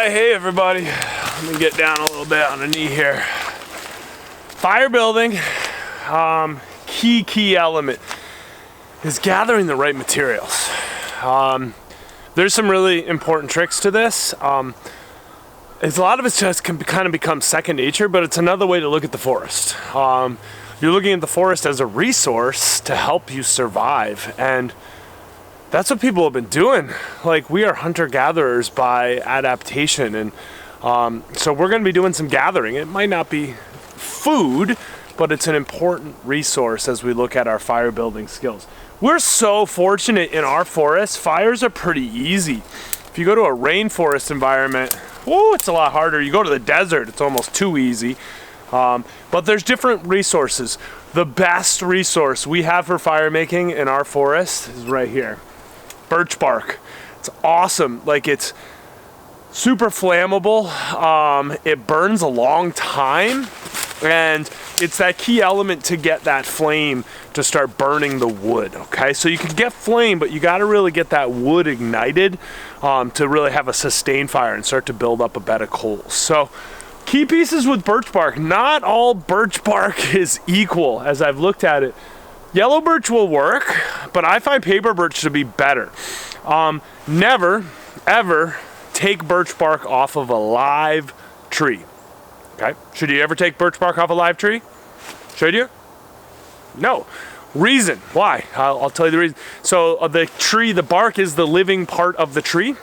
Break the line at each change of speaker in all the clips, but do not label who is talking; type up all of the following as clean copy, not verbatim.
Hey everybody, let me get down a little bit on the knee here. Fire building, key element is gathering the right materials. There's some really important tricks to this. It's a lot of it just can kind of become second nature, but it's another way to look at the forest. You're looking at the forest as a resource to help you survive, and that's what people have been doing. Like, we are hunter-gatherers by adaptation, and so we're going to be doing some gathering. It might not be food, but it's an important resource as we look at our fire building skills. We're so fortunate in our forest. Fires are pretty easy. If you go to a rainforest environment, it's a lot harder. You go to the desert, it's almost too easy. But there's different resources. The best resource we have for fire making in our forest is right here. Birch bark. It's awesome. Like, it's super flammable. It burns a long time, and it's that key element to get that flame to start burning the wood. Okay, so you can get flame, but you got to really get that wood ignited to really have a sustained fire and start to build up a bed of coals. So key pieces with birch bark. Not all birch bark is equal, as I've looked at it. Yellow birch will work, but I find paper birch to be better. Never, ever take birch bark off of a live tree. Okay? Should you ever take birch bark off a live tree? Should you? No. Reason. Why? I'll tell you the reason. So the tree, the bark is the living part of the tree.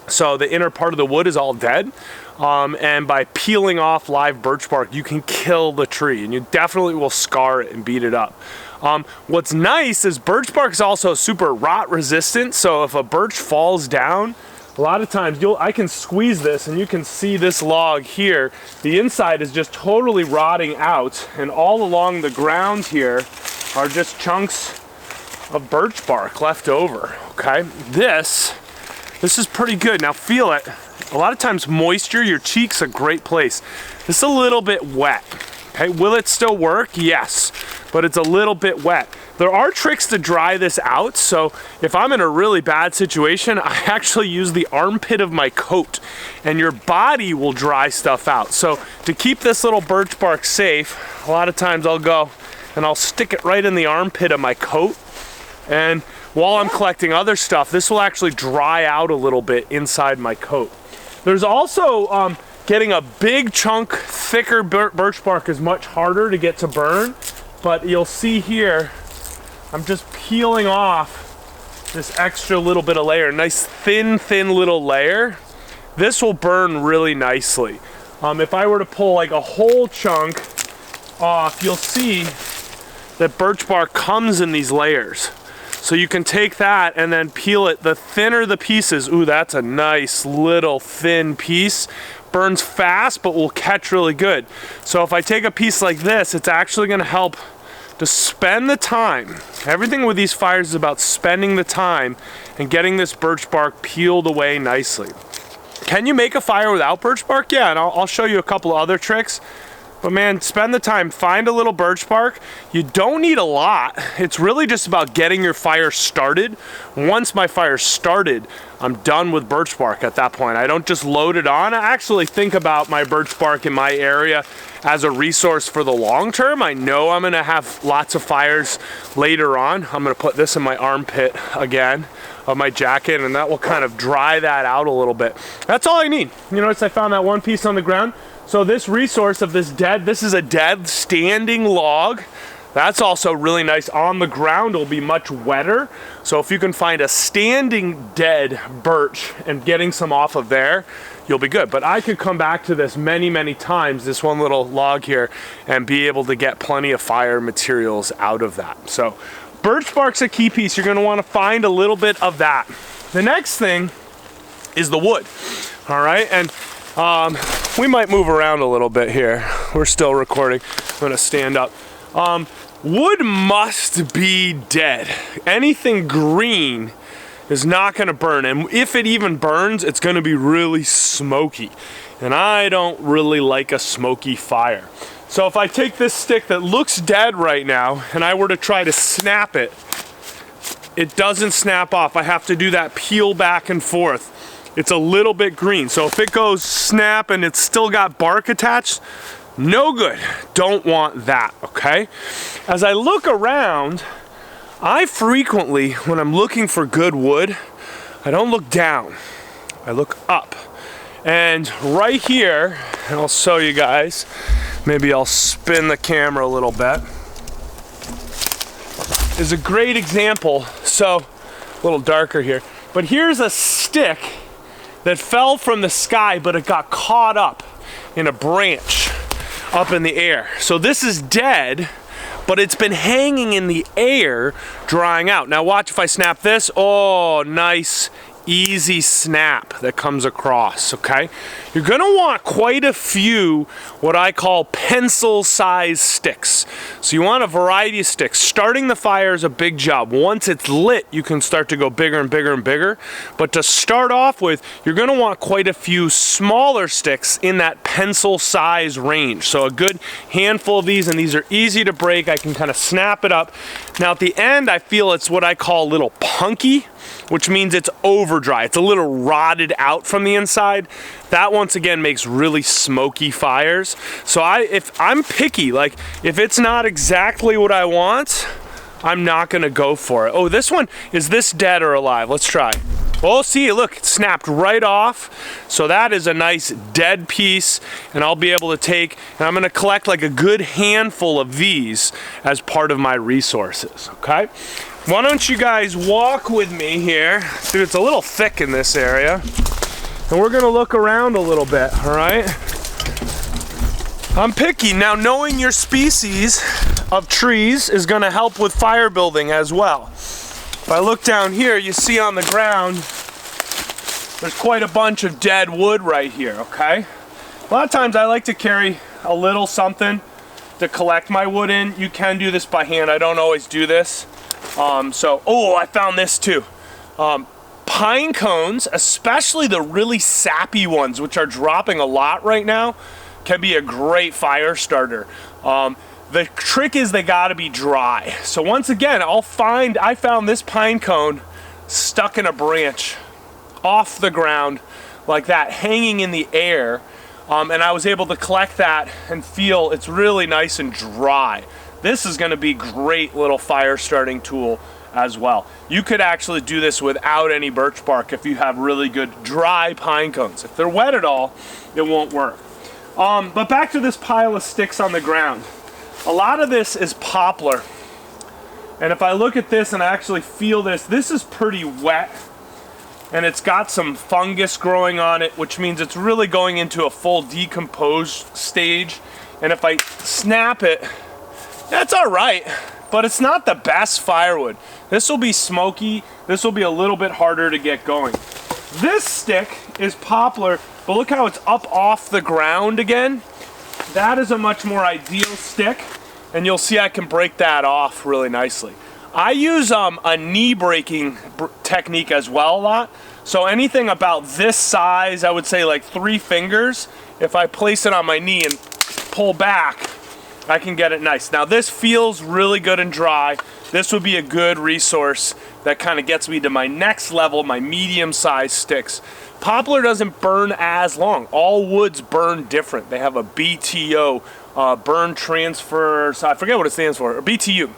So the inner part of the wood is all dead. And by peeling off live birch bark, you can kill the tree, and you definitely will scar it and beat it up. What's nice is birch bark is also super rot resistant. So if a birch falls down, a lot of times I can squeeze this and you can see this log here. The inside is just totally rotting out, and all along the ground here are just chunks of birch bark left over. Okay, this is pretty good. Now feel it. A lot of times moisture, your cheek's a great place. This is a little bit wet. Okay, will it still work? Yes, but it's a little bit wet. There are tricks to dry this out. So if I'm in a really bad situation, I actually use the armpit of my coat, and your body will dry stuff out. So to keep this little birch bark safe, a lot of times I'll go and I'll stick it right in the armpit of my coat, and while I'm collecting other stuff, this will actually dry out a little bit inside my coat. There's also getting a big chunk, thicker birch bark is much harder to get to burn, but you'll see here, I'm just peeling off this extra little bit of layer, nice thin little layer. This will burn really nicely. If I were to pull like a whole chunk off, you'll see that birch bark comes in these layers. So you can take that and then peel it. The thinner the pieces, ooh, that's a nice little thin piece. Burns fast, but will catch really good. So if I take a piece like this, it's actually gonna help to spend the time. Everything with these fires is about spending the time and getting this birch bark peeled away nicely. Can you make a fire without birch bark? Yeah, and I'll show you a couple other tricks. But man, spend the time, find a little birch bark. You don't need a lot. It's really just about getting your fire started. Once my fire's started, I'm done with birch bark at that point. I don't just load it on. I actually think about my birch bark in my area as a resource for the long term. I know I'm gonna have lots of fires later on. I'm gonna put this in my armpit again of my jacket, and that will kind of dry that out a little bit. That's all I need. You notice I found that one piece on the ground. So this resource of this is a dead standing log. That's also really nice. On the ground, it'll be much wetter. So if you can find a standing dead birch and getting some off of there, you'll be good. But I could come back to this many times, this one little log here, and be able to get plenty of fire materials out of that. So birch bark's a key piece. You're gonna wanna find a little bit of that. The next thing is the wood, all right? And we might move around a little bit here. We're still recording. I'm gonna stand up. Wood must be dead. Anything green is not gonna burn, and if it even burns, it's gonna be really smoky. And I don't really like a smoky fire. So if I take this stick that looks dead right now, and I were to try to snap it, it doesn't snap off. I have to do that peel back and forth. it's a little bit green. So if it goes snap and it's still got bark attached, no good. Don't want that, okay? As I look around, I frequently, when I'm looking for good wood, I don't look down, I look up. And right here, and I'll show you guys, maybe I'll spin the camera a little bit, is a great example. So, a little darker here, but here's a stick that fell from the sky, but it got caught up in a branch up in the air. So this is dead, but it's been hanging in the air, drying out. Now watch if I snap this. Oh, nice, easy snap that comes across, okay? You're gonna want quite a few what I call pencil-sized sticks. So you want a variety of sticks. Starting the fire is a big job. Once it's lit, you can start to go bigger and bigger and bigger. But to start off with, you're gonna want quite a few smaller sticks in that pencil size range. So a good handful of these, and these are easy to break. I can kind of snap it up. Now at the end, I feel it's what I call a little punky, which means it's over dry. It's a little rotted out from the inside. That once again makes really smoky fires. So if I'm picky, like if it's not exactly what I want, I'm not gonna go for it. Oh, this one, is this dead or alive? Let's try. Oh, see, look, it snapped right off. So that is a nice dead piece, and I'll be able to take, and I'm gonna collect like a good handful of these as part of my resources, okay? Why don't you guys walk with me here? Dude, it's a little thick in this area. And we're gonna look around a little bit, all right? I'm picky. Now, knowing your species of trees is gonna help with fire building as well. If I look down here, you see on the ground, there's quite a bunch of dead wood right here, okay? A lot of times I like to carry a little something to collect my wood in. You can do this by hand. I don't always do this. Oh, I found this too. Pine cones, especially the really sappy ones, which are dropping a lot right now, can be a great fire starter. The trick is they gotta be dry. So once again, I found this pine cone stuck in a branch off the ground like that, hanging in the air. And I was able to collect that and feel it's really nice and dry. This is gonna be great little fire starting tool as well. You could actually do this without any birch bark if you have really good dry pine cones. If they're wet at all, it won't work. But back to this pile of sticks on the ground. A lot of this is poplar. And if I look at this and I actually feel this is pretty wet. And it's got some fungus growing on it, which means it's really going into a full decomposed stage. And if I snap it, that's all right, but it's not the best firewood. This will be smoky. This will be a little bit harder to get going. This stick is poplar, but look how it's up off the ground again. That is a much more ideal stick, and you'll see I can break that off really nicely. I use a knee breaking technique as well a lot. So anything about this size, I would say like 3 fingers, if I place it on my knee and pull back, I can get it nice. Now this feels really good and dry. This would be a good resource that kind of gets me to my next level, my medium-sized sticks. Poplar doesn't burn as long. All woods burn different. They have a BTO, burn transfer, so I forget what it stands for, or BTU.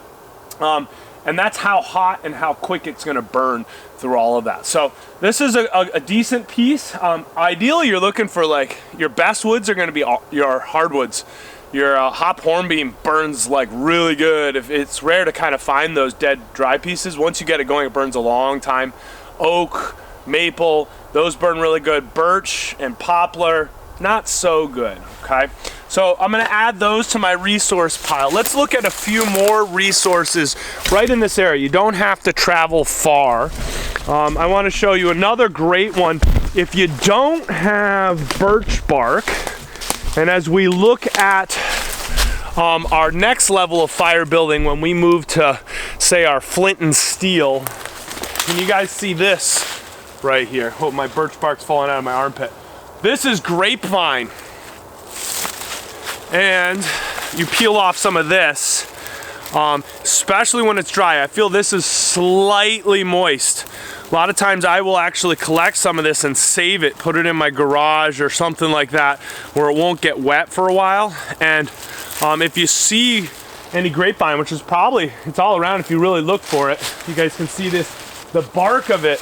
And that's how hot and how quick it's gonna burn through all of that. So this is a decent piece. Ideally, you're looking for like, your best woods are gonna be your hardwoods. Your hop hornbeam burns like really good. If it's rare to kind of find those dead dry pieces. Once you get it going, it burns a long time. Oak, maple, those burn really good. Birch and poplar, not so good, okay? So I'm gonna add those to my resource pile. Let's look at a few more resources right in this area. You don't have to travel far. I wanna show you another great one. If you don't have birch bark, and as we look at our next level of fire building, when we move to, say, our flint and steel, can you guys see this right here? Oh, my birch bark's falling out of my armpit. This is grapevine. And you peel off some of this, especially when it's dry. I feel this is slightly moist. A lot of times I will actually collect some of this and save it, put it in my garage or something like that where it won't get wet for a while. And if you see any grapevine, which is probably, it's all around if you really look for it, you guys can see this, the bark of it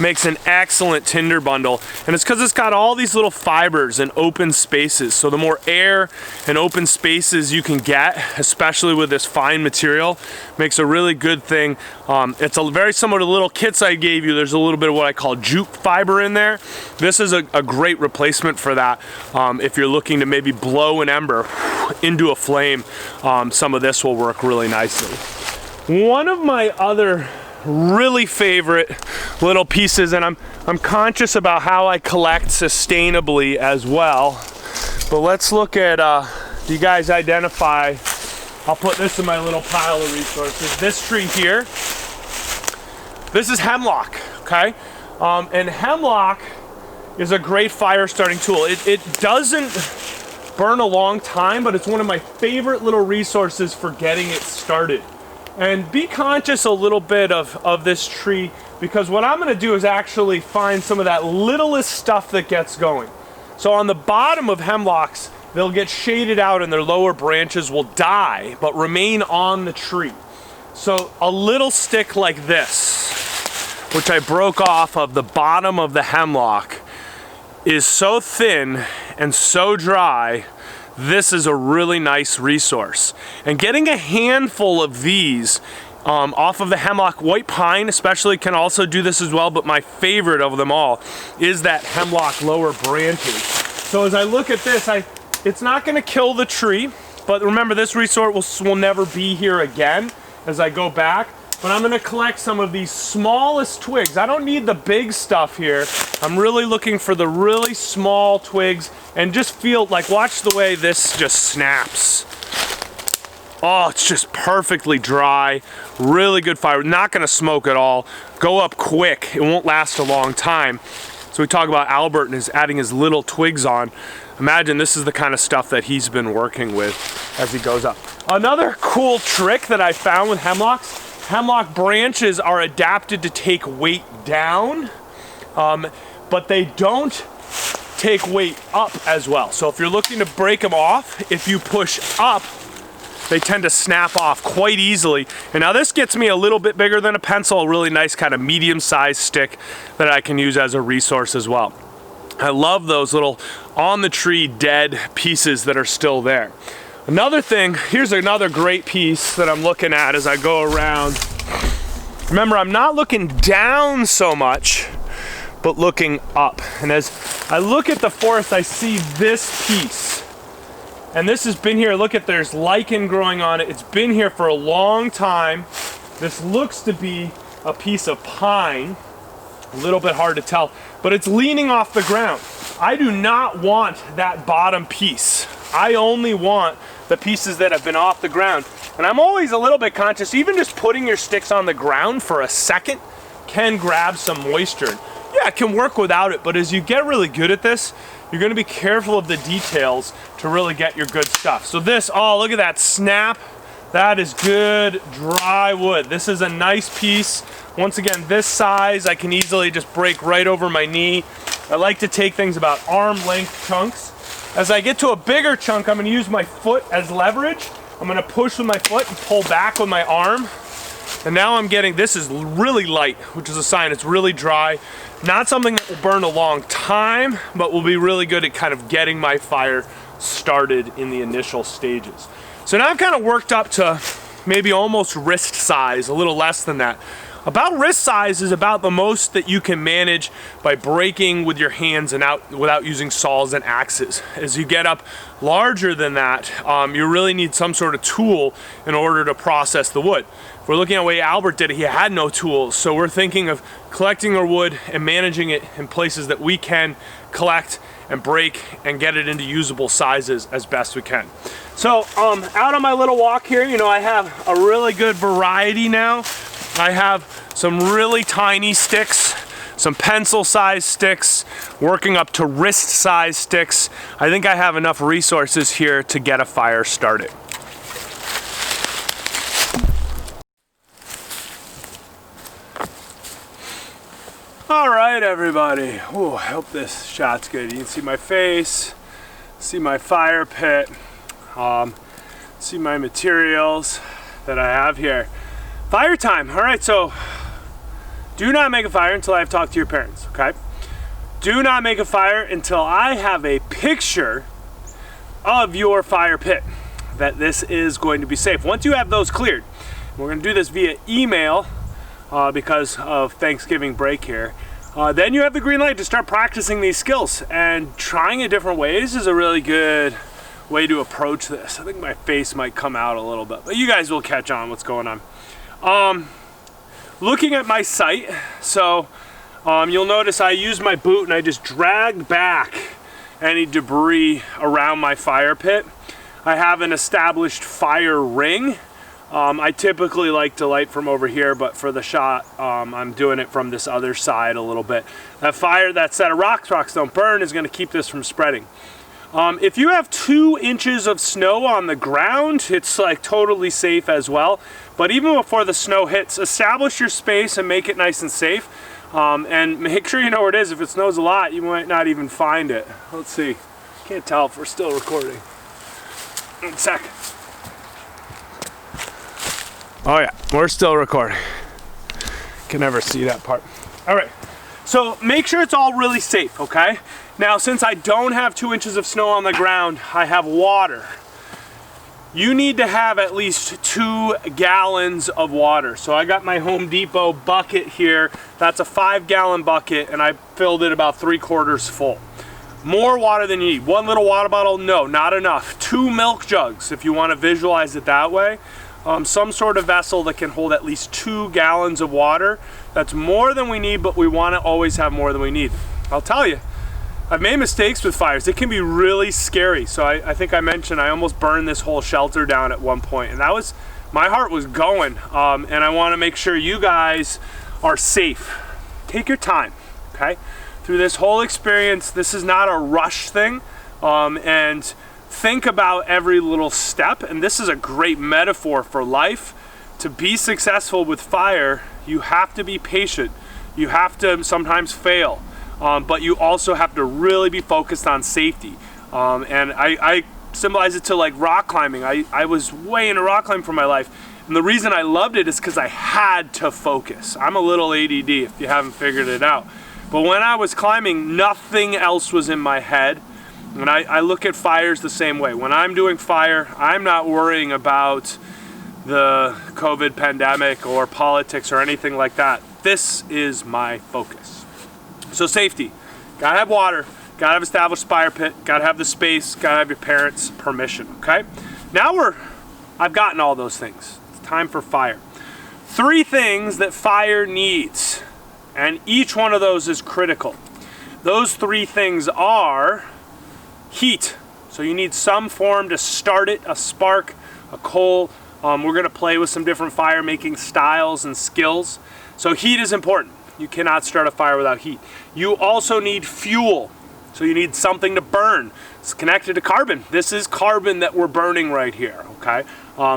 makes an excellent tinder bundle, and it's because it's got all these little fibers and open spaces. So the more air and open spaces you can get, especially with this fine material, makes a really good thing. It's very similar to the little kits I gave you. There's a little bit of what I call jute fiber in there. This is a great replacement for that. If you're looking to maybe blow an ember into a flame, some of this will work really nicely. One of my other really favorite little pieces, and I'm conscious about how I collect sustainably as well, but let's look at, you guys identify, I'll put this in my little pile of resources. This tree here, this is hemlock, okay? And hemlock is a great fire starting tool. It doesn't burn a long time, but it's one of my favorite little resources for getting it started. And be conscious a little bit of this tree, because what I'm going to do is actually find some of that littlest stuff that gets going. So on the bottom of hemlocks, they'll get shaded out and their lower branches will die, but remain on the tree. So a little stick like this, which I broke off of the bottom of the hemlock, is so thin and so dry. This is a really nice resource. And getting a handful of these off of the hemlock, white pine especially can also do this as well, but my favorite of them all is that hemlock lower branches. So as I look at this, it's not gonna kill the tree, but remember this resource will never be here again as I go back. But I'm gonna collect some of these smallest twigs. I don't need the big stuff here. I'm really looking for the really small twigs, and just feel like, watch the way this just snaps. Oh, it's just perfectly dry, really good fire. Not gonna smoke at all. Go up quick, it won't last a long time. So we talk about Albert and adding his little twigs on. Imagine this is the kind of stuff that he's been working with as he goes up. Another cool trick that I found with hemlocks, hemlock branches are adapted to take weight down, but they don't take weight up as well. So if you're looking to break them off, if you push up, they tend to snap off quite easily. And now this gets me a little bit bigger than a pencil, a really nice kind of medium-sized stick that I can use as a resource as well. I love those little on-the-tree dead pieces that are still there. Another thing, here's another great piece that I'm looking at as I go around. Remember, I'm not looking down so much, but looking up. And as I look at the forest, I see this piece. And this has been here, look at, there's lichen growing on it. It's been here for a long time. This looks to be a piece of pine. A little bit hard to tell, but it's leaning off the ground. I do not want that bottom piece. I only want the pieces that have been off the ground. And I'm always a little bit conscious, even just putting your sticks on the ground for a second can grab some moisture. Yeah, it can work without it, but as you get really good at this, you're gonna be careful of the details to really get your good stuff. So this, oh, look at that snap. That is good dry wood. This is a nice piece. Once again, this size, I can easily just break right over my knee. I like to take things about arm length chunks. As I get to a bigger chunk, I'm gonna use my foot as leverage. I'm gonna push with my foot and pull back with my arm. And now I'm getting, this is really light, which is a sign it's really dry. Not something that will burn a long time, but will be really good at kind of getting my fire started in the initial stages. So now I've kind of worked up to maybe almost wrist size, a little less than that. About wrist size is about the most that you can manage by breaking with your hands and without using saws and axes. As you get up larger than that, you really need some sort of tool in order to process the wood. If we're looking at the way Albert did it, he had no tools, so we're thinking of collecting our wood and managing it in places that we can collect and break and get it into usable sizes as best we can. So out on my little walk here, you know, I have a really good variety now. I have some really tiny sticks, some pencil-sized sticks, working up to wrist-sized sticks. I think I have enough resources here to get a fire started. right, everybody. Ooh, I hope this shot's good. You can see my face, see my fire pit, see my materials that I have here. Fire time. All right, so do not make a fire until I've talked to your parents, okay? Do not make a fire until I have a picture of your fire pit, that this is going to be safe. Once you have those cleared, we're going to do this via email because of Thanksgiving break here. Then you have the green light to start practicing these skills, and trying it different ways is a really good way to approach this. I think my face might come out a little bit, but you guys will catch on what's going on. Looking at my site, so you'll notice I used my boot and I just dragged back any debris around my fire pit. I have an established fire ring. I typically like to light from over here, but for the shot, I'm doing it from this other side a little bit. That fire, that set of rocks don't burn, is gonna keep this from spreading. If you have 2 inches of snow on the ground, it's like totally safe as well. But even before the snow hits, establish your space and make it nice and safe. And make sure you know where it is. If it snows a lot, you might not even find it. Let's see. Can't tell if we're still recording. 1 sec. Oh yeah, we're still recording. Can never see that part. All right, so make sure it's all really safe, okay? Now, since I don't have 2 inches of snow on the ground, I have water. You need to have at least 2 gallons of water. So I got my Home Depot bucket here. That's a 5-gallon bucket, and I filled it about 3/4 full. More water than you need. 1 little water bottle, no, not enough. 2 milk jugs, if you want to visualize it that way. Some sort of vessel that can hold at least 2 gallons of water. That's more than we need, but we want to always have more than we need. I'll tell you, I've made mistakes with fires. It can be really scary. So I think I mentioned I almost burned this whole shelter down at one point, and that was, my heart was going. And I want to make sure you guys are safe. Take your time, okay? Through this whole experience, this is not a rush thing, and think about every little step. And this is a great metaphor for life. To be successful with fire, you have to be patient. You have to sometimes fail. But you also have to really be focused on safety. And I symbolize it to like rock climbing. I was way into rock climbing for my life. And the reason I loved it is because I had to focus. I'm a little ADD if you haven't figured it out. But when I was climbing, nothing else was in my head. And I look at fires the same way. When I'm doing fire, I'm not worrying about the COVID pandemic or politics or anything like that. This is my focus. So safety, gotta have water, gotta have established fire pit, gotta have the space, gotta have your parents' permission, okay? Now I've gotten all those things. It's time for fire. 3 things that fire needs, and each one of those is critical. Those 3 things are heat. So you need some form to start it, a spark, a coal. We're gonna play with some different fire making styles and skills. So heat is important. You cannot start a fire without heat. You also need fuel. So you need something to burn. It's connected to carbon. This is carbon that we're burning right here, okay?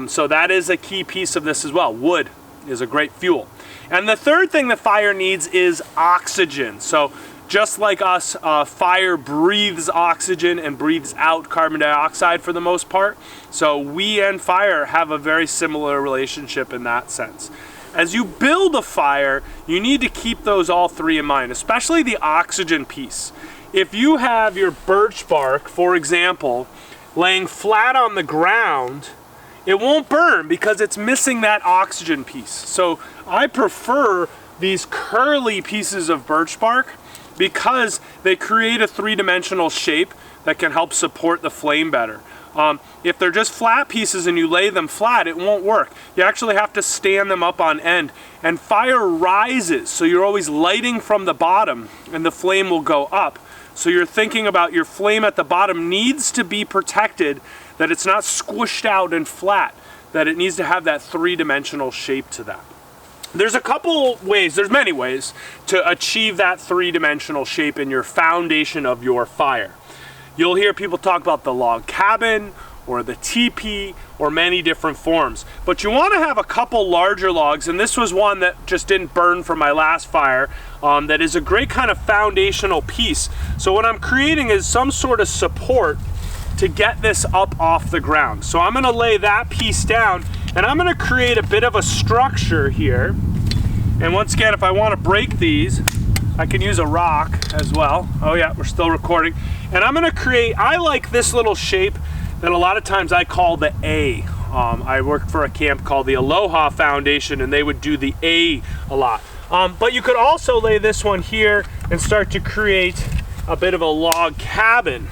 So that is a key piece of this as well. Wood is a great fuel. And the 3rd thing that fire needs is oxygen. So just like us, fire breathes oxygen and breathes out carbon dioxide for the most part. So we and fire have a very similar relationship in that sense. As you build a fire, you need to keep those all 3 in mind, especially the oxygen piece. If you have your birch bark, for example, laying flat on the ground, it won't burn because it's missing that oxygen piece. So I prefer these curly pieces of birch bark because they create a 3-dimensional shape that can help support the flame better. If they're just flat pieces and you lay them flat, it won't work. You actually have to stand them up on end. And fire rises, so you're always lighting from the bottom and the flame will go up. So you're thinking about your flame at the bottom needs to be protected, that it's not squished out and flat, that it needs to have that 3-dimensional shape to that. There's a couple ways, there's many ways to achieve that 3-dimensional shape in your foundation of your fire. You'll hear people talk about the log cabin or the teepee or many different forms. But you want to have a couple larger logs, and this was one that just didn't burn from my last fire. that is a great kind of foundational piece. So what I'm creating is some sort of support to get this up off the ground. So I'm gonna lay that piece down, and I'm gonna create a bit of a structure here. And once again, if I wanna break these, I can use a rock as well. Oh yeah, we're still recording. And I'm gonna create, I like this little shape that a lot of times I call the A. I worked for a camp called the Aloha Foundation, and they would do the A lot. But you could also lay this one here and start to create a bit of a log cabin,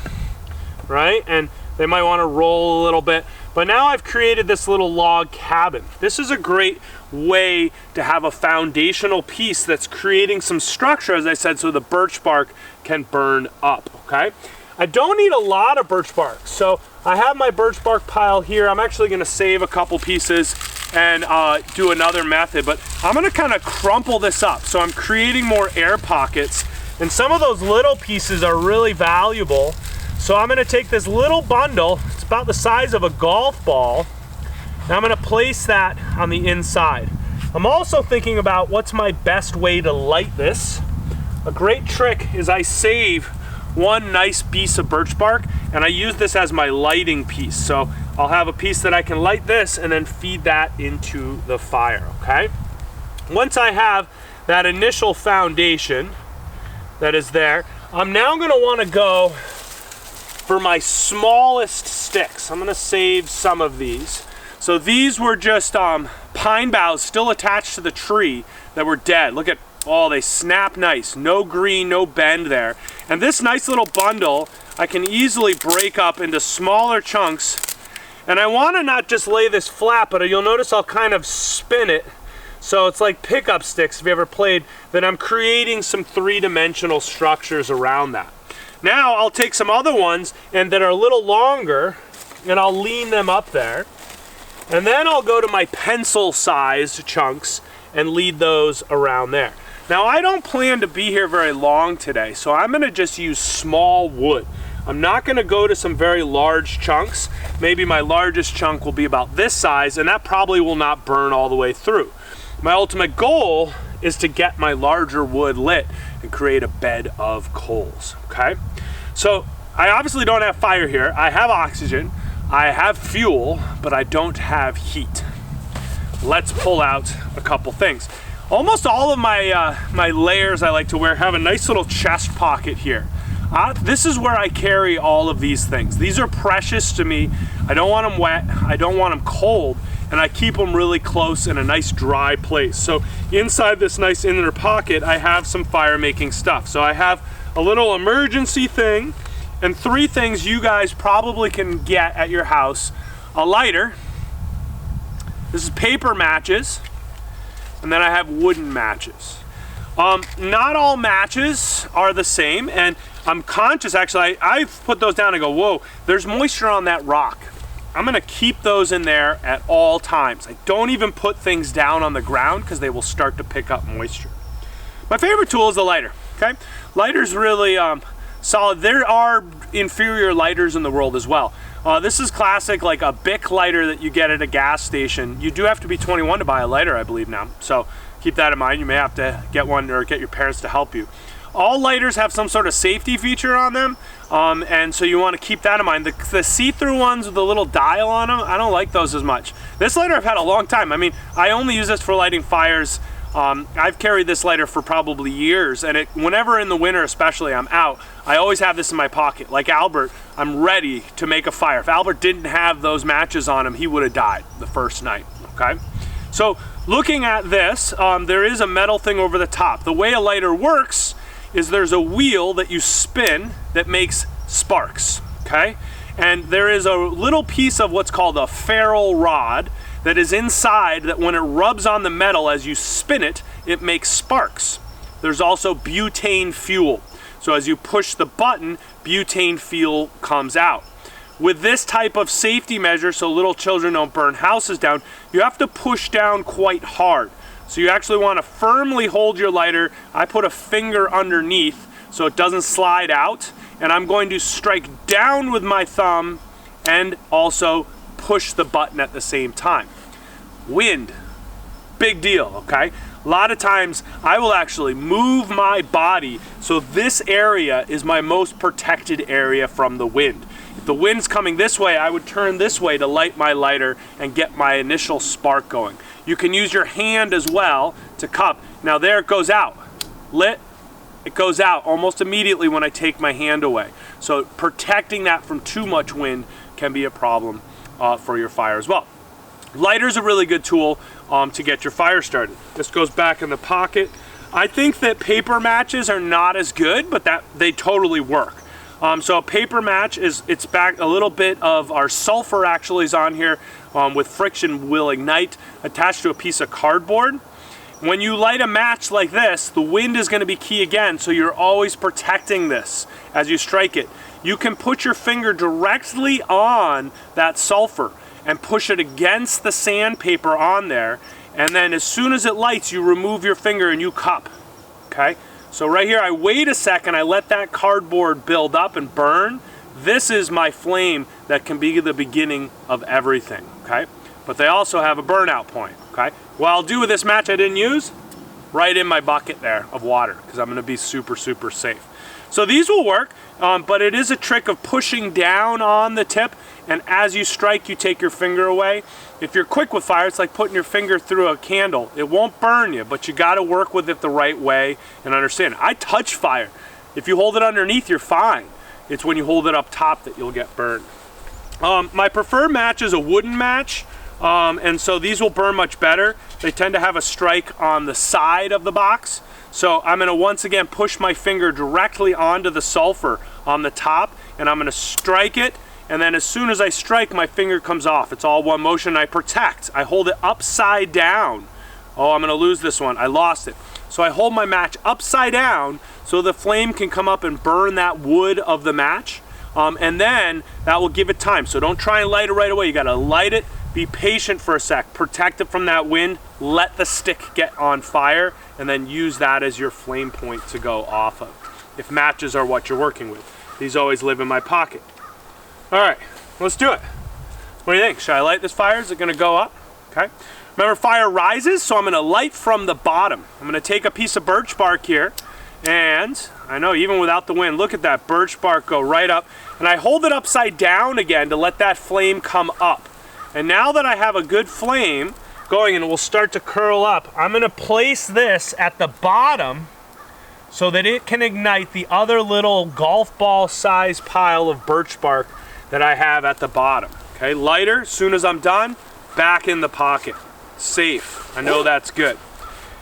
right? And they might want to roll a little bit. But now I've created this little log cabin. This is a great way to have a foundational piece that's creating some structure, as I said, so the birch bark can burn up, okay? I don't need a lot of birch bark. So I have my birch bark pile here. I'm actually gonna save a couple pieces and do another method, but I'm gonna kind of crumple this up. So I'm creating more air pockets, and some of those little pieces are really valuable. So I'm gonna take this little bundle, it's about the size of a golf ball, and I'm gonna place that on the inside. I'm also thinking about what's my best way to light this. A great trick is I save one nice piece of birch bark, and I use this as my lighting piece. So I'll have a piece that I can light this and then feed that into the fire, okay? Once I have that initial foundation that is there, I'm now gonna wanna go for my smallest sticks. I'm gonna save some of these. So these were just pine boughs still attached to the tree that were dead. Look at, oh, they snap nice. No green, no bend there. And this nice little bundle, I can easily break up into smaller chunks. And I wanna not just lay this flat, but you'll notice I'll kind of spin it. So it's like pickup sticks, if you ever played, that I'm creating some three-dimensional structures around that. Now I'll take some other ones and that are a little longer, and I'll lean them up there. And then I'll go to my pencil-sized chunks and lead those around there. Now I don't plan to be here very long today, so I'm gonna just use small wood. I'm not gonna go to some very large chunks. Maybe my largest chunk will be about this size, and that probably will not burn all the way through. My ultimate goal is to get my larger wood lit and create a bed of coals, okay? So I obviously don't have fire here. I have oxygen, I have fuel, but I don't have heat. Let's pull out a couple things. Almost all of my my layers I like to wear have a nice little chest pocket here. This is where I carry all of these things. These are precious to me. I don't want them wet, I don't want them cold, and I keep them really close in a nice dry place. So inside this nice inner pocket, I have some fire making stuff. So I have a little emergency thing, and three things you guys probably can get at your house. A lighter, this is paper matches, and then I have wooden matches. Not all matches are the same, and I'm conscious, actually, I put those down and go, whoa, there's moisture on that rock. I'm gonna keep those in there at all times. I don't even put things down on the ground because they will start to pick up moisture. My favorite tool is the lighter, okay? Lighter's really solid. There are inferior lighters in the world as well. This is classic, like a Bic lighter that you get at a gas station. You do have to be 21 to buy a lighter, I believe now. So keep that in mind. You may have to get one or get your parents to help you. All lighters have some sort of safety feature on them, and so you want to keep that in mind. The see-through ones with the little dial on them, I don't like those as much. This lighter I've had a long time. I mean, I only use this for lighting fires. I've carried this lighter for probably years, and whenever in the winter especially I'm out, I always have this in my pocket. Like Albert, I'm ready to make a fire. If Albert didn't have those matches on him, he would have died the first night, okay? So looking at this, there is a metal thing over the top. The way a lighter works is there's a wheel that you spin that makes sparks, okay? And there is a little piece of what's called a ferrule rod that is inside that when it rubs on the metal as you spin it, it makes sparks. There's also butane fuel. So as you push the button, butane fuel comes out. With this type of safety measure, so little children don't burn houses down, you have to push down quite hard. So you actually want to firmly hold your lighter. I put a finger underneath so it doesn't slide out, and I'm going to strike down with my thumb and also push the button at the same time. Wind, big deal, okay? A lot of times I will actually move my body so this area is my most protected area from the wind. If the wind's coming this way, I would turn this way to light my lighter and get my initial spark going. You can use your hand as well to cup. Now there it goes out. Lit, it goes out almost immediately when I take my hand away. So protecting that from too much wind can be a problem for your fire as well. Lighter's a really good tool to get your fire started. This goes back in the pocket. I think that paper matches are not as good, but that they totally work. So a paper match it's back a little bit of our sulfur actually is on here with friction will ignite attached to a piece of cardboard. When you light a match like this, the wind is going to be key again, so you're always protecting this as you strike it. You can put your finger directly on that sulfur and push it against the sandpaper on there, and then as soon as it lights, you remove your finger and you cup, okay? So right here, I wait a second, I let that cardboard build up and burn. This is my flame that can be the beginning of everything, okay? But they also have a burnout point, okay? What I'll do with this match I didn't use, right in my bucket there of water, because I'm gonna be super, super safe. So these will work, but it is a trick of pushing down on the tip, and as you strike, you take your finger away. If you're quick with fire, it's like putting your finger through a candle. It won't burn you, but you gotta work with it the right way and understand. I touch fire. If you hold it underneath, you're fine. It's when you hold it up top that you'll get burned. My preferred match is a wooden match, and so these will burn much better. They tend to have a strike on the side of the box. So I'm gonna once again push my finger directly onto the sulfur on the top, and I'm gonna strike it, and then as soon as I strike, my finger comes off. It's all one motion, I protect. I hold it upside down. Oh, I'm gonna lose this one, I lost it. So I hold my match upside down so the flame can come up and burn that wood of the match, and then that will give it time. So don't try and light it right away, you gotta light it, be patient for a sec, protect it from that wind, let the stick get on fire, and then use that as your flame point to go off of, if matches are what you're working with. These always live in my pocket. All right, let's do it. What do you think? Should I light this fire? Is it gonna go up? Okay. Remember, fire rises, so I'm gonna light from the bottom. I'm gonna take a piece of birch bark here, and I know even without the wind, look at that birch bark go right up, and I hold it upside down again to let that flame come up. And now that I have a good flame going and it will start to curl up, I'm gonna place this at the bottom so that it can ignite the other little golf ball size pile of birch bark that I have at the bottom. Okay, lighter, as soon as I'm done, back in the pocket. Safe, I know that's good.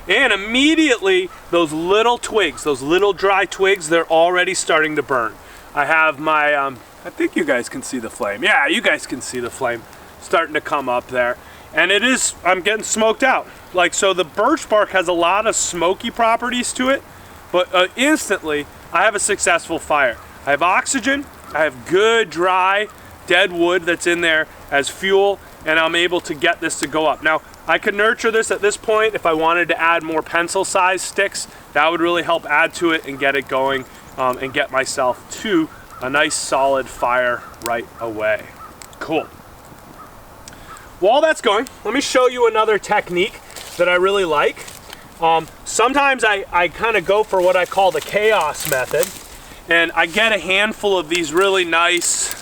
And immediately, those little twigs, those little dry twigs, they're already starting to burn. I have my, I think you guys can see the flame. Yeah, you guys can see the flame starting to come up there. And it is, I'm getting smoked out. Like, so the birch bark has a lot of smoky properties to it, but instantly, I have a successful fire. I have oxygen, I have good dry dead wood that's in there as fuel, and I'm able to get this to go up. Now, I could nurture this at this point if I wanted to add more pencil-sized sticks. That would really help add to it and get it going and get myself to a nice solid fire right away. Cool. While that's going, let me show you another technique that I really like. Sometimes I kind of go for what I call the chaos method, and I get a handful of these really nice,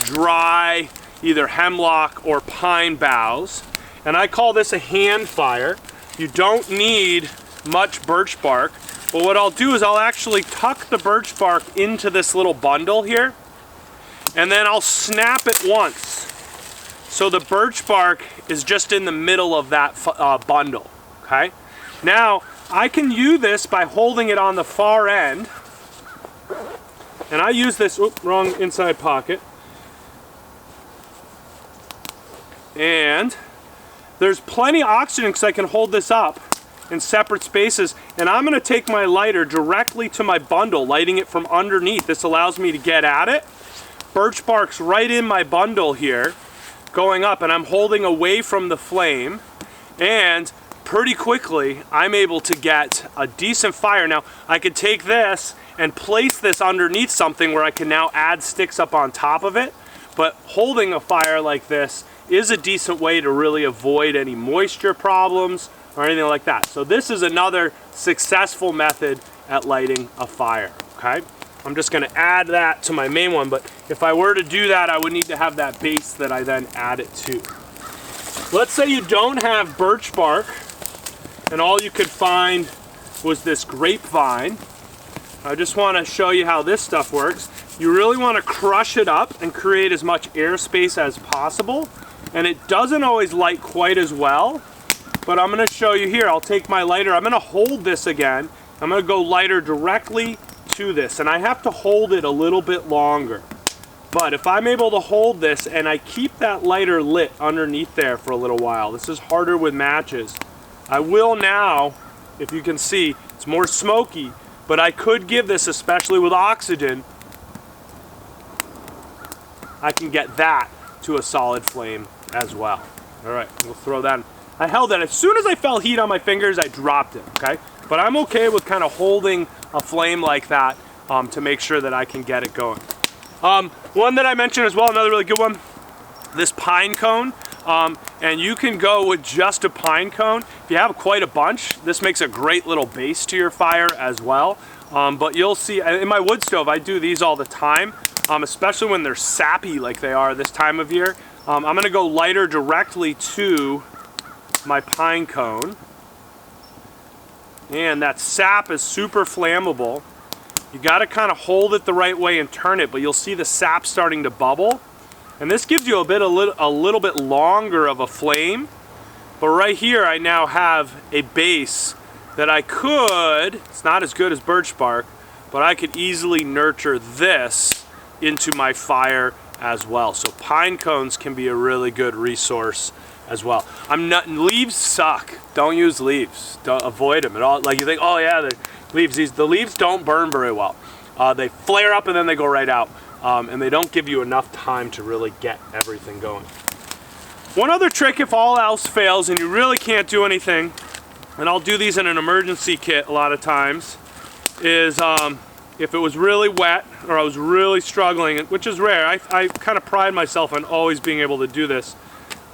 dry, either hemlock or pine boughs, and I call this a hand fire. You don't need much birch bark, but what I'll do is I'll actually tuck the birch bark into this little bundle here, and then I'll snap it once. So the birch bark is just in the middle of that bundle, okay? Now, I can use this by holding it on the far end, and I use this, oops, wrong inside pocket, and there's plenty of oxygen because I can hold this up in separate spaces, and I'm gonna take my lighter directly to my bundle, lighting it from underneath. This allows me to get at it. Birch bark's right in my bundle here, going up, and I'm holding away from the flame, and pretty quickly I'm able to get a decent fire. Now I could take this and place this underneath something where I can now add sticks up on top of it, but holding a fire like this is a decent way to really avoid any moisture problems or anything like that. So this is another successful method at lighting a fire, okay? I'm just gonna add that to my main one, but if I were to do that, I would need to have that base that I then add it to. Let's say you don't have birch bark, and all you could find was this grapevine. I just wanna show you how this stuff works. You really wanna crush it up and create as much airspace as possible, and it doesn't always light quite as well, but I'm gonna show you here. I'll take my lighter, I'm gonna hold this again. I'm gonna go lighter directly to this, and I have to hold it a little bit longer. But if I'm able to hold this and I keep that lighter lit underneath there for a little while, this is harder with matches. I will now, if you can see, it's more smoky, but I could give this, especially with oxygen, I can get that to a solid flame as well. All right, we'll throw that in. I held that. As soon as I felt heat on my fingers, I dropped it, okay? But I'm okay with kind of holding a flame like that to make sure that I can get it going. One that I mentioned as well, another really good one, this pine cone. And you can go with just a pine cone. If you have quite a bunch, this makes a great little base to your fire as well. But you'll see, in my wood stove, I do these all the time, especially when they're sappy like they are this time of year. I'm gonna go lighter directly to my pine cone. And that sap is super flammable. You gotta kind of hold it the right way and turn it, but you'll see the sap starting to bubble. And this gives you a little bit longer of a flame. But right here I now have a base that I could, it's not as good as birch bark, but I could easily nurture this into my fire as well. So pine cones can be a really good resource as well. Leaves suck. Don't use leaves. Don't avoid them at all. Like you think, oh yeah, the leaves. The leaves don't burn very well. They flare up and then they go right out, and they don't give you enough time to really get everything going. One other trick, if all else fails and you really can't do anything, and I'll do these in an emergency kit a lot of times, is if it was really wet or I was really struggling, which is rare. I kind of pride myself on always being able to do this.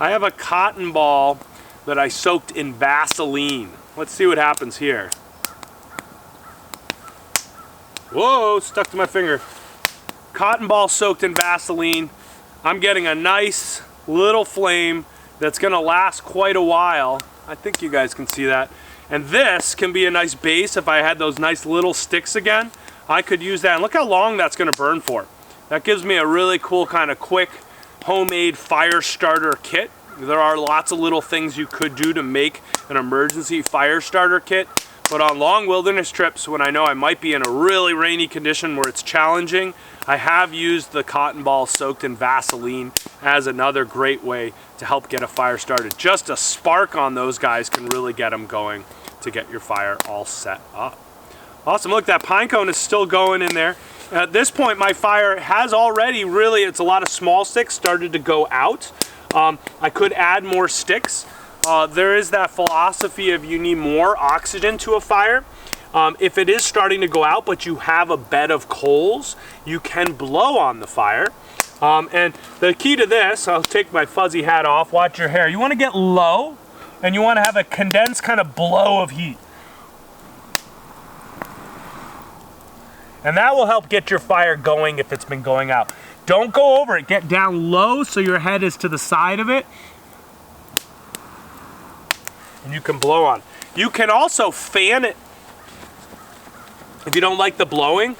I have a cotton ball that I soaked in Vaseline. Let's see what happens here. Whoa, stuck to my finger. Cotton ball soaked in Vaseline. I'm getting a nice little flame that's gonna last quite a while. I think you guys can see that. And this can be a nice base. If I had those nice little sticks again, I could use that. And look how long that's gonna burn for. That gives me a really cool kind of quick homemade fire starter kit. There are lots of little things you could do to make an emergency fire starter kit, but on long wilderness trips when I know I might be in a really rainy condition where it's challenging, I have used the cotton ball soaked in Vaseline as another great way to help get a fire started. Just a spark on those guys can really get them going to get your fire all set up. Awesome, look, that pine cone is still going in there. At this point, my fire has already really, it's a lot of small sticks started to go out. I could add more sticks. There is that philosophy of you need more oxygen to a fire. If it is starting to go out, but you have a bed of coals, you can blow on the fire. And the key to this, I'll take my fuzzy hat off, watch your hair. You want to get low, and you want to have a condensed kind of blow of heat. And that will help get your fire going if it's been going out. Don't go over it. Get down low so your head is to the side of it. And you can blow on. You can also fan it. If you don't like the blowing,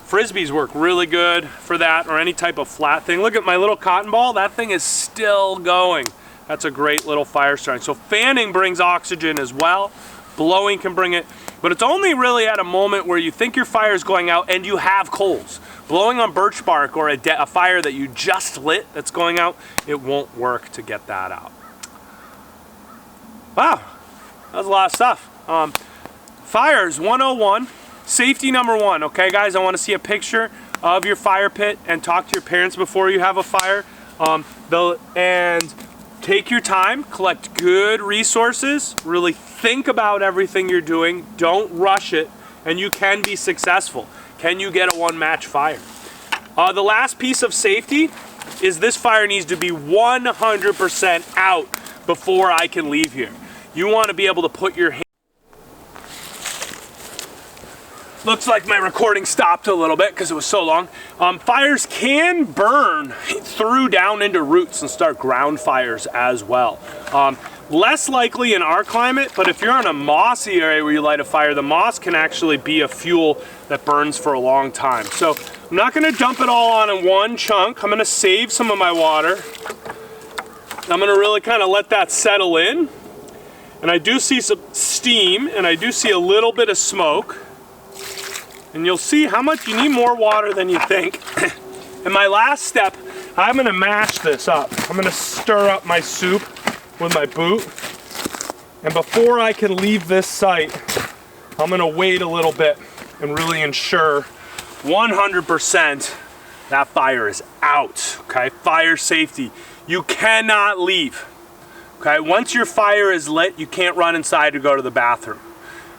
Frisbees work really good for that, or any type of flat thing. Look at my little cotton ball. That thing is still going. That's a great little fire starting. So fanning brings oxygen as well. Blowing can bring it. But it's only really at a moment where you think your fire is going out and you have coals. Blowing on birch bark or a fire that you just lit that's going out, it won't work to get that out. Wow, that was a lot of stuff. Fires 101, safety number one. Okay guys, I want to see a picture of your fire pit and talk to your parents before you have a fire. And take your time, collect good resources, really think about everything you're doing, don't rush it, and you can be successful. Can you get a one-match fire? The last piece of safety is this fire needs to be 100% out before I can leave here. you want to be able to put your hand. Looks like my recording stopped a little bit because it was so long. Fires can burn through down into roots and start ground fires as well. Less likely in our climate, but if you're in a mossy area where you light a fire, the moss can actually be a fuel that burns for a long time. So I'm not gonna dump it all on in one chunk. I'm gonna save some of my water. I'm gonna really kind of let that settle in. And I do see some steam and I do see a little bit of smoke. And you'll see how much you need more water than you think. And my last step, I'm gonna mash this up. I'm gonna stir up my soup with my boot. And before I can leave this site, I'm gonna wait a little bit and really ensure 100% that fire is out, okay? Fire safety, you cannot leave, okay? Once your fire is lit, you can't run inside to go to the bathroom.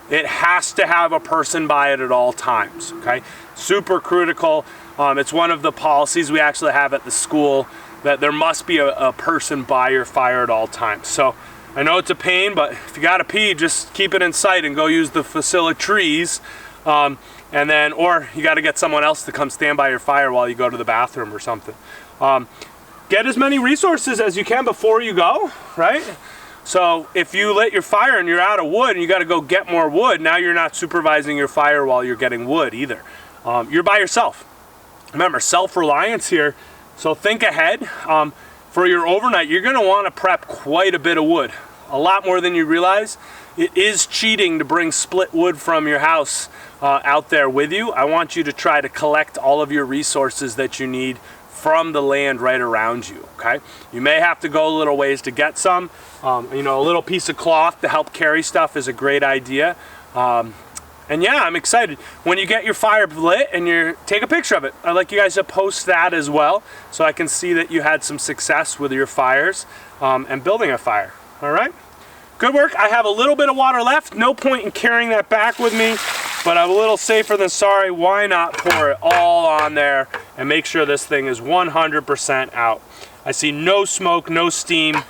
It has to have a person by it at all times, okay? Super critical. It's one of the policies we actually have at the school that there must be a person by your fire at all times. So I know it's a pain, but if you gotta pee, just keep it in sight and go use the facilities. And then, or you gotta get someone else to come stand by your fire while you go to the bathroom or something. Get as many resources as you can before you go, right? So if you lit your fire and you're out of wood and you got to go get more wood, now you're not supervising your fire while you're getting wood either. You're by yourself. Remember, self-reliance here. So think ahead. For your overnight, you're going to want to prep quite a bit of wood. A lot more than you realize. It is cheating to bring split wood from your house out there with you. I want you to try to collect all of your resources that you need from the land right around you, okay? You may have to go a little ways to get some. You know, a little piece of cloth to help carry stuff is a great idea. And yeah, I'm excited. When you get your fire lit and take a picture of it. I'd like you guys to post that as well so I can see that you had some success with your fires and building a fire, all right? Good work. I have a little bit of water left. No point in carrying that back with me, but I'm a little safer than sorry. Why not pour it all on there and make sure this thing is 100% out. I see no smoke, no steam.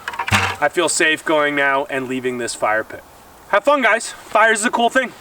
I feel safe going now and leaving this fire pit. Have fun, guys. Fire is a cool thing.